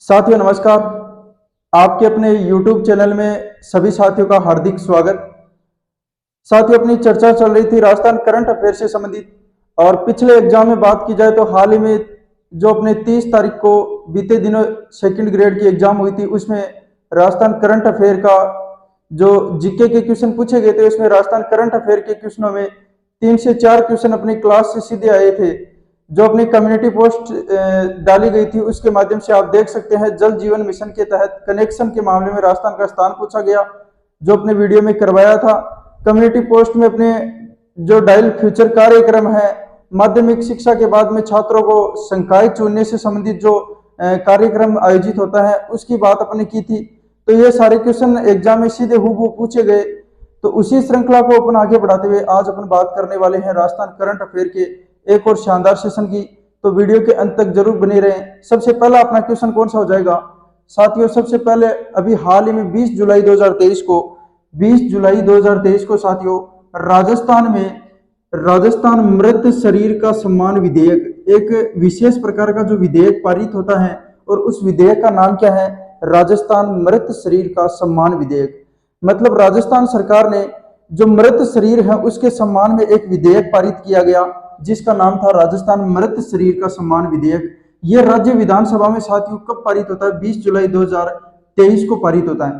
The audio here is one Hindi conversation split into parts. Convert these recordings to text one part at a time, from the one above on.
साथियों नमस्कार। आपके अपने YouTube चैनल में सभी साथियों का हार्दिक स्वागत। साथियों, अपनी चर्चा चल रही थी राजस्थान करंट अफेयर से संबंधित, और पिछले एग्जाम में बात की जाए तो हाल ही में जो अपने 30 तारीख को बीते दिनों सेकंड ग्रेड की एग्जाम हुई थी, उसमें राजस्थान करंट अफेयर का जो जीके के क्वेश्चन पूछे गए थे, उसमें राजस्थान करंट अफेयर के क्वेश्चनों में 3 से 4 क्वेश्चन अपनी क्लास से सीधे आए थे। जो अपनी कम्युनिटी पोस्ट डाली गई थी उसके माध्यम से आप देख सकते हैं, जल जीवन मिशन के तहत कनेक्शन के मामले में राजस्थान का स्थान पूछा गया, जो अपने वीडियो में करवाया था। कम्युनिटी पोस्ट में अपने जो डायल फ्यूचर कार्यक्रम है, माध्यमिक शिक्षा के बाद में छात्रों को संकाय चुनने से संबंधित जो कार्यक्रम आयोजित होता है, उसकी बात अपने की थी। तो ये सारे क्वेश्चन एग्जाम में सीधे हूबहू पूछे गए। तो उसी श्रृंखला को अपन आगे बढ़ाते हुए आज अपन बात करने वाले हैं राजस्थान करंट अफेयर के एक और शानदार सेशन की। तो वीडियो के अंत तक जरूर बने रहें। सबसे पहला अपना क्वेश्चन कौन सा हो जाएगा साथियों? सबसे पहले अभी हाल ही में 20 जुलाई 2023 को साथियों राजस्थान मृत शरीर का सम्मान विधेयक, एक विशेष प्रकार का जो विधेयक पारित होता है, और उस विधेयक का नाम क्या है? राजस्थान मृत शरीर का सम्मान विधेयक। मतलब राजस्थान सरकार ने जो मृत शरीर है उसके सम्मान में एक विधेयक पारित किया गया, जिसका नाम था राजस्थान मृत शरीर का सम्मान विधेयक। यह राज्य विधानसभा में साथियों कब पारित होता है? 20 जुलाई 2023 को पारित होता है।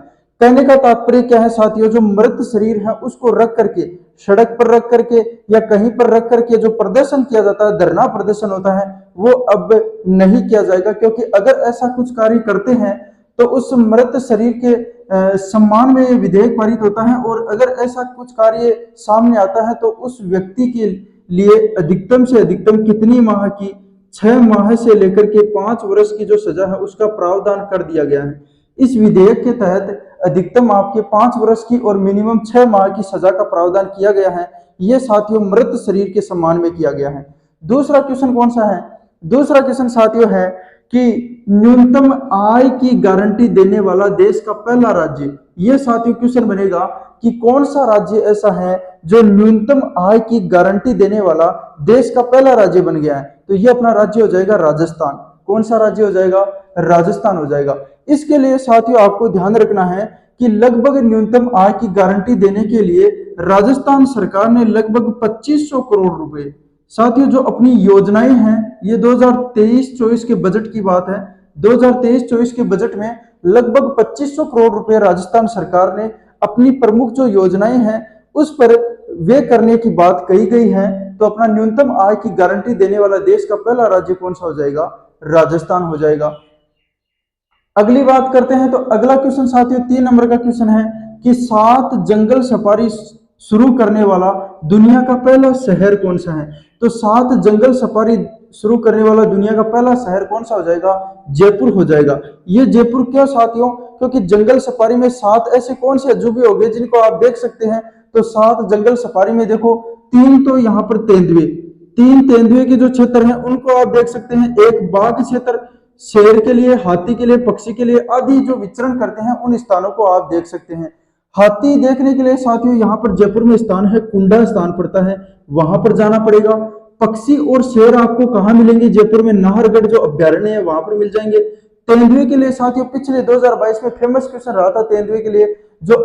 कहने का तात्पर्य क्या है साथियों? जो मृत शरीर है उसको रख करके, सड़क पर रख करके या कहीं पर रख करके जो प्रदर्शन किया जाता है, धरना प्रदर्शन होता है, वो अब नहीं किया जाएगा। क्योंकि अगर ऐसा कुछ कार्य करते हैं तो उस मृत शरीर के सम्मान में विधेयक पारित होता है, और अगर ऐसा कुछ कार्य सामने आता है तो उस व्यक्ति के लिए अधिकतम से अधिकतम कितनी माह की, 6 माह से लेकर के 5 वर्ष की जो सजा है उसका प्रावधान कर दिया गया है। इस विधेयक के तहत अधिकतम आपके 5 वर्ष की और मिनिमम 6 माह की सजा का प्रावधान किया गया है। यह साथियों मृत शरीर के सम्मान में किया गया है। दूसरा क्वेश्चन कौन सा है? दूसरा क्वेश्चन साथियों है कि न्यूनतम आय की गारंटी देने वाला देश का पहला राज्य। यह साथियों क्वेश्चन बनेगा कि कौन सा राज्य ऐसा है जो न्यूनतम आय की गारंटी देने वाला देश का पहला राज्य बन गया है? तो यह अपना राज्य हो जाएगा राजस्थान। कौन सा राज्य हो जाएगा? राजस्थान हो जाएगा। इसके लिए साथियों आपको ध्यान रखना है कि लगभग न्यूनतम आय की गारंटी देने के लिए राजस्थान सरकार ने लगभग 2500 करोड़ रुपए साथियों जो अपनी योजनाएं हैं, ये 2023-24 के बजट की बात है। 2023-24 के बजट में लगभग 2500 करोड़ रुपए राजस्थान सरकार ने अपनी प्रमुख जो योजनाएं हैं उस पर वे करने की बात कही गई है। तो अपना न्यूनतम आय की गारंटी देने वाला देश का पहला राज्य कौन सा हो जाएगा? राजस्थान हो जाएगा। अगली बात करते हैं। तो अगला क्वेश्चन साथियों 3 नंबर का क्वेश्चन है कि 7 जंगल सफारी शुरू करने वाला दुनिया का पहला शहर कौन सा है? तो 7 जंगल सफारी शुरू करने वाला दुनिया का पहला शहर कौन सा हो जाएगा? जयपुर हो जाएगा। ये जयपुर क्यों साथियों? क्योंकि जंगल सफारी में 7 ऐसे कौन से अजूबे हो गए जिनको आप देख सकते हैं। तो 7 जंगल सफारी में देखो, 3 तो यहाँ पर तेंदुए, 3 तेंदुए के जो क्षेत्र हैं उनको आप देख सकते हैं। एक बाघ क्षेत्र, शेर के लिए, हाथी के लिए, पक्षी के लिए आदि जो विचरण करते हैं उन स्थानों को आप देख सकते हैं। हाथी देखने के लिए साथियों यहाँ पर जयपुर में स्थान है, कुंडा स्थान पड़ता है, वहां पर जाना पड़ेगा। पक्षी और शेर आपको कहाँ मिलेंगे? जयपुर में नाहरगढ़ जो अभ्यारण्य है वहां पर मिल जाएंगे। तेंदुए के लिए साथियों पिछले 2022 में फेमस क्वेश्चन रहा था तेंदुए के लिए, जो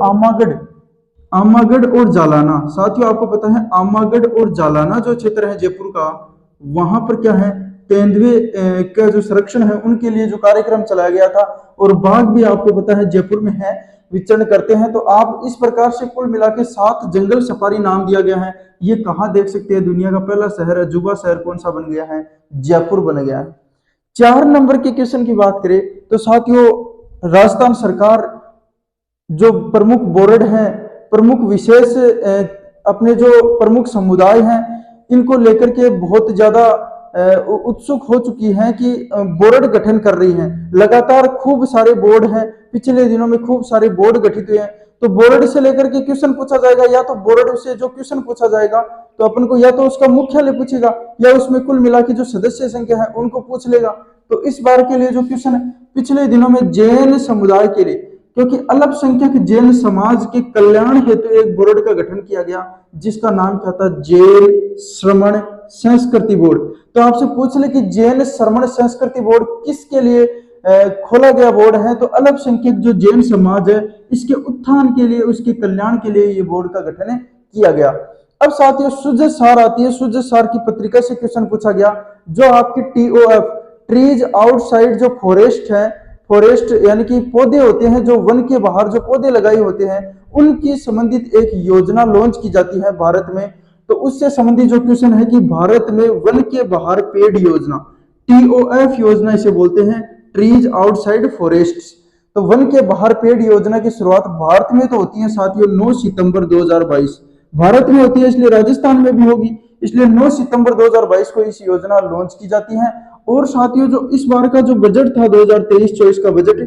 आमागढ़ और जालाना। साथियों आपको पता है आमागढ़ और जालाना जो क्षेत्र है जयपुर का, वहां पर क्या है? तेंदुए का जो संरक्षण है उनके लिए जो कार्यक्रम चलाया गया था। और बाघ भी आपको पता है जयपुर में है, विचरण करते हैं। तो आप इस प्रकार से कुल मिला के 7 जंगल सफारी नाम दिया गया है। ये कहाँ देख सकते हैं? दुनिया का पहला शहर है। जुबा शहर कौन सा बन गया है? जयपुर बन गया है। 4 नंबर के क्वेश्चन की बात करें तो साथियों राजस्थान सरकार जो प्रमुख बोर्ड है, प्रमुख विशेष अपने जो प्रमुख समुदाय हैं, इनको लेकर के बहुत ज्यादा उत्सुक हो चुकी हैं कि बोर्ड गठन कर रही हैं। लगातार खूब सारे बोर्ड हैं, पिछले दिनों में खूब सारे बोर्ड गठित हुए हैं। तो बोर्ड से लेकर के क्वेश्चन पूछा जाएगा, या तो बोर्ड से जो क्वेश्चन पूछा जाएगा तो अपन को या तो उसका मुख्यालय पूछेगा या उसमें कुल मिला के जो सदस्य संख्या है उनको पूछ लेगा। तो इस बार के लिए जो क्वेश्चन है पिछले दिनों में जैन समुदाय के लिए, क्योंकि अल्पसंख्यक जैन समाज के कल्याण हेतु एक बोर्ड का गठन किया गया, जिसका नाम क्या था? जैन श्रमण संस्कृति बोर्ड। तो आपसे पूछ ले कि जैन श्रमण संस्कृति बोर्ड किसके लिए खोला गया बोर्ड है। तो अल्पसंख्यक जो जैन समाज है इसके उत्थान के लिए, उसके कल्याण के लिए ये बोर्ड का गठन किया गया। अब साथियों सुजत सार आती है। सुजत सार की पत्रिका से क्वेश्चन पूछा गया, जो आपकी TOF ट्रीज आउटसाइड जो फॉरेस्ट है, फॉरेस्ट यानी कि पौधे होते हैं जो वन के बाहर जो पौधे लगाए होते हैं, उनकी संबंधित एक योजना लॉन्च की जाती है भारत में। तो उससे संबंधित जो क्वेश्चन है कि भारत में वन के बाहर पेड़ योजना, TOF योजना इसे बोलते हैं, ट्रीज आउटसाइड फॉरेस्ट। तो वन के बाहर पेड़ योजना की शुरुआत भारत में तो होती है साथियों 9 सितंबर 2022 भारत में होती है, इसलिए राजस्थान में भी होगी, इसलिए 9 सितंबर 2022 को इस योजना लॉन्च की जाती है। और साथियों जो इस बार का जो बजट था 2023-24 का बजट,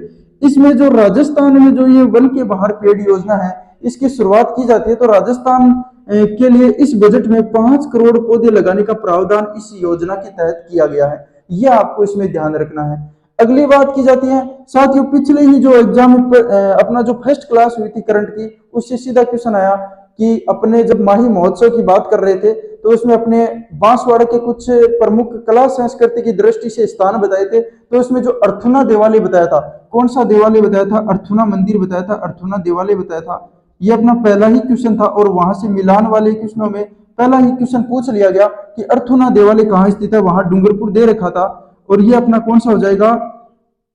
इसमें जो राजस्थान में जो ये वन के बाहर पेड़ योजना है इसकी शुरुआत की जाती है। तो राजस्थान के लिए इस बजट में 5 करोड़ पौधे लगाने का प्रावधान इस योजना के तहत किया गया है, यह आपको इसमें ध्यान रखना है। अगली बात की जाती है साथियों, पिछले ही जो एग्जाम अपना जो फर्स्ट क्लास हुई थी करंट की, उससे सीधा क्वेश्चन आया कि अपने जब माही महोत्सव की बात कर रहे थे तो उसमें अपने बांसवाड़ा के कुछ प्रमुख कला संस्कृति की दृष्टि से स्थान बताए थे। तो उसमें जो अर्थुना देवालय बताया था, कौन सा देवालय बताया था? अर्थुना मंदिर बताया था, अर्थुना देवालय बताया था। ये अपना पहला ही क्वेश्चन था और वहां से मिलान वाले क्वेश्चनों में पहला ही क्वेश्चन पूछ लिया गया कि अर्थुना देवालय कहाँ स्थित है, वहां डूंगरपुर दे रखा था और ये अपना कौन सा हो जाएगा?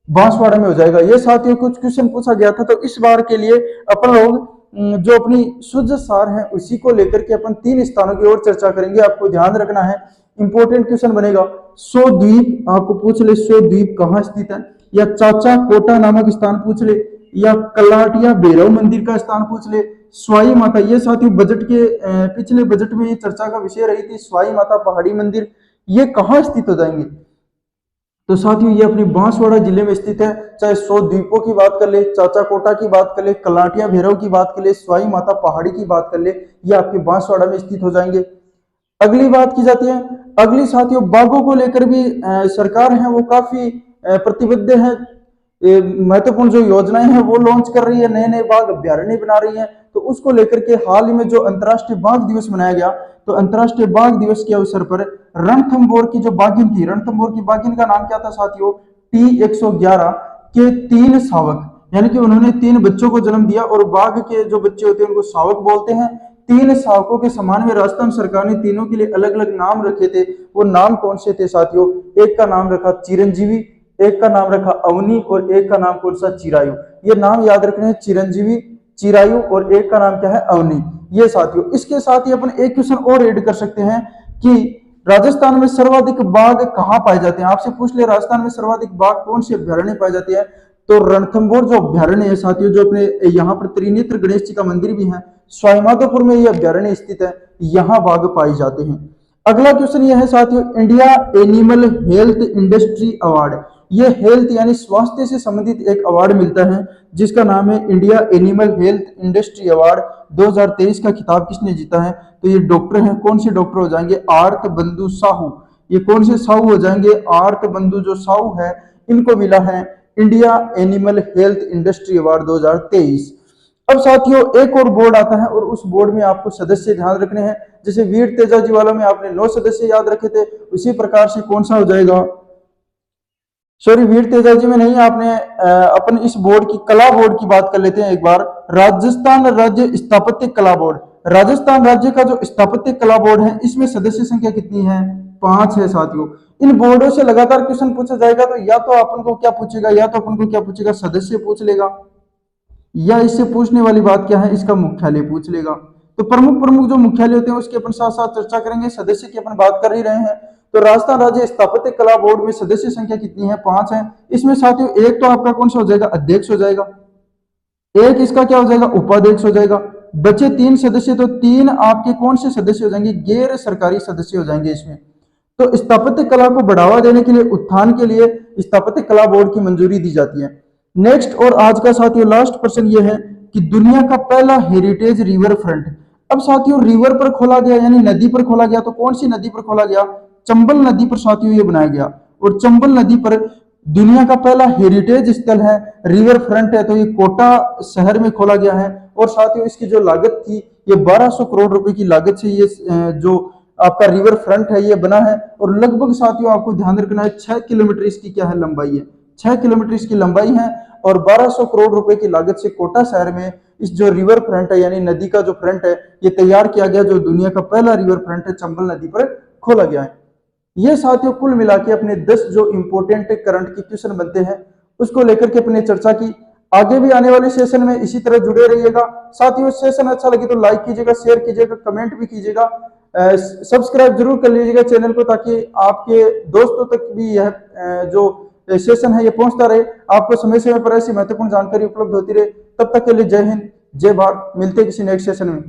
बांसवाड़ा में हो जाएगा। ये साथियों कुछ क्वेश्चन पूछा गया था। तो इस बार के लिए अपन लोग जो अपनी सुजत सार है उसी को लेकर के अपन 3 स्थानों की ओर चर्चा करेंगे। आपको ध्यान रखना है, इंपॉर्टेंट क्वेश्चन बनेगा। सो द्वीप आपको पूछ ले, सो द्वीप कहाँ स्थित है, या चाचा कोटा नामक स्थान पूछ ले, या कलाटिया भैरव मंदिर का स्थान पूछ ले, स्वाई माता, ये साथियों बजट के पिछले बजट में ये चर्चा का विषय रही थी, स्वाई माता पहाड़ी मंदिर ये कहाँ स्थित हो जाएंगे। तो साथियों ये अपनी बांसवाड़ा जिले में स्थित है। चाहे 100 द्वीपों की बात कर ले, चाचा कोटा की बात कर ले, कलाटिया भैरव की बात कर ले, स्वाई माता पहाड़ी की बात कर ले, ये आपके बांसवाड़ा में स्थित हो जाएंगे। अगली बात की जाती है, अगली साथियों बाघों को लेकर भी सरकार है वो काफी प्रतिबद्ध है। महत्वपूर्ण जो योजनाएं हैं वो लॉन्च कर रही है, नए नए बाघ अभ्यारण्य बना रही है। तो उसको लेकर के हाल ही में जो अंतर्राष्ट्रीय बाघ दिवस मनाया गया, तो अंतर्राष्ट्रीय बाघ दिवस के अवसर पर रणथंभौर की जो बाघिन थी, रणथंभौर की बाघिन का नाम क्या था साथियों? T111 के 3 शावक, यानी कि उन्होंने 3 बच्चों को जन्म दिया और बाघ के जो बच्चे होते हैं उनको शावक बोलते हैं। 3 शावकों के समान में राजस्थान सरकार ने तीनों के लिए अलग अलग नाम रखे थे। वो नाम कौन से थे साथियों? एक का नाम रखा चिरंजीवी, एक का नाम रखा अवनी और एक का नाम कौन सा? चिरायु। ये नाम याद रखने हैं, चिरंजीवी, चिरायु और एक का नाम क्या है? अवनी। ये साथियों इसके साथ ही अपन एक क्वेश्चन और ऐड कर सकते हैं कि राजस्थान में सर्वाधिक बाघ कहाँ पाए जाते हैं। आपसे पूछ ले राजस्थान में सर्वाधिक बाघ कौन से अभ्यारण्य पाए जाते हैं? तो रणथंभौर जो अभ्यारण्य है साथियों, जो अपने यहाँ पर त्रिनेत्र गणेश जी का मंदिर भी है, सवाईमाधोपुर में ये अभ्यारण्य स्थित है, यहाँ बाघ पाए जाते हैं। अगला क्वेश्चन ये है साथियों, India animal health industry award, ये हेल्थ यानी स्वास्थ्य से संबंधित एक अवार्ड मिलता है जिसका नाम है India animal health industry award. 2023 का खिताब किसने जीता है? तो ये डॉक्टर हैं, कौन से डॉक्टर हो जाएंगे? आर्त बंधु साहू। ये कौन से साहू हो जाएंगे? आर्त बंधु जो साहू है इनको मिला है India animal health industry award 2023। अब साथियों एक और बोर्ड आता है और उस बोर्ड में आपको सदस्य ध्यान रखने हैं। जैसे वीर तेजाजी वाला में आपने 9 सदस्य याद रखे थे, उसी प्रकार से कौन सा हो जाएगा? सॉरी, वीर तेजाजी में नहीं, आपने अपन इस बोर्ड की कला बोर्ड की बात कर लेते हैं एक बार। राजस्थान राज्य स्थापत्य कला बोर्ड, राजस्थान राज्य का जो स्थापत्य कला बोर्ड है इसमें सदस्य संख्या कितनी है? 5 है साथियों। इन बोर्डों से लगातार क्वेश्चन पूछा जाएगा, तो या तो अपन को क्या पूछेगा, या तो अपन को क्या पूछेगा? सदस्य पूछ लेगा, या इससे पूछने वाली बात क्या है? इसका मुख्यालय पूछ लेगा। तो प्रमुख जो मुख्यालय होते हैं उसकी अपन साथ साथ चर्चा करेंगे। सदस्य की अपन बात कर ही रहे हैं। तो राजस्थान राज्य स्थापत्य कला बोर्ड में सदस्य संख्या कितनी है? 5 है। इसमें साथियों एक तो आपका कौन सा हो जाएगा? अध्यक्ष हो जाएगा, एक इसका क्या हो जाएगा? उपाध्यक्ष हो जाएगा। बचे 3 सदस्य, तो 3 आपके कौन से सदस्य हो जाएंगे? गैर सरकारी सदस्य हो जाएंगे इसमें। तो स्थापत्य कला को बढ़ावा देने के लिए, उत्थान के लिए स्थापत्य कला बोर्ड की मंजूरी दी जाती है। नेक्स्ट और आज का साथियों लास्ट प्रश्न ये है कि दुनिया का पहला हेरिटेज रिवर फ्रंट, अब साथियों रिवर पर खोला गया यानी नदी पर खोला गया, तो कौन सी नदी पर खोला गया? चंबल नदी पर साथियों ये बनाया गया। और चंबल नदी पर दुनिया का पहला हेरिटेज स्थल है, रिवर फ्रंट है, तो ये कोटा शहर में खोला गया है। और साथियों इसकी जो लागत थी ये 1200 करोड़ रुपए की लागत से ये जो आपका रिवर फ्रंट है ये बना है। और लगभग साथियों आपको ध्यान रखना है 6 किलोमीटर इसकी क्या है? लंबाई है। 6 किलोमीटर इसकी लंबाई है और 1200 करोड़ रुपए की लागत से कोटा शहर में इस जो रिवर फ्रंट है यानी नदी का जो फ्रंट है ये तैयार किया गया, जो दुनिया का पहला रिवर फ्रंट है चंबल नदी पर खोला गया है। ये साथियों कुल मिला के अपने 10 जो इंपोर्टेंट करंट की क्वेश्चन बनते हैं उसको लेकर के अपने चर्चा की। आगे भी आने वाले सेशन में इसी तरह जुड़े रहिएगा। साथियों सेशन अच्छा लगे तो लाइक कीजिएगा, शेयर कीजिएगा, कमेंट भी कीजिएगा, सब्सक्राइब जरूर कर लीजिएगा चैनल को, ताकि आपके दोस्तों तक भी यह जो सेशन है ये पहुंचता रहे, आपको समय समय पर ऐसी महत्वपूर्ण जानकारी उपलब्ध होती रहे। तब तक के लिए जय हिंद, जय भारत। मिलते हैं किसी नेक्स्ट सेशन में।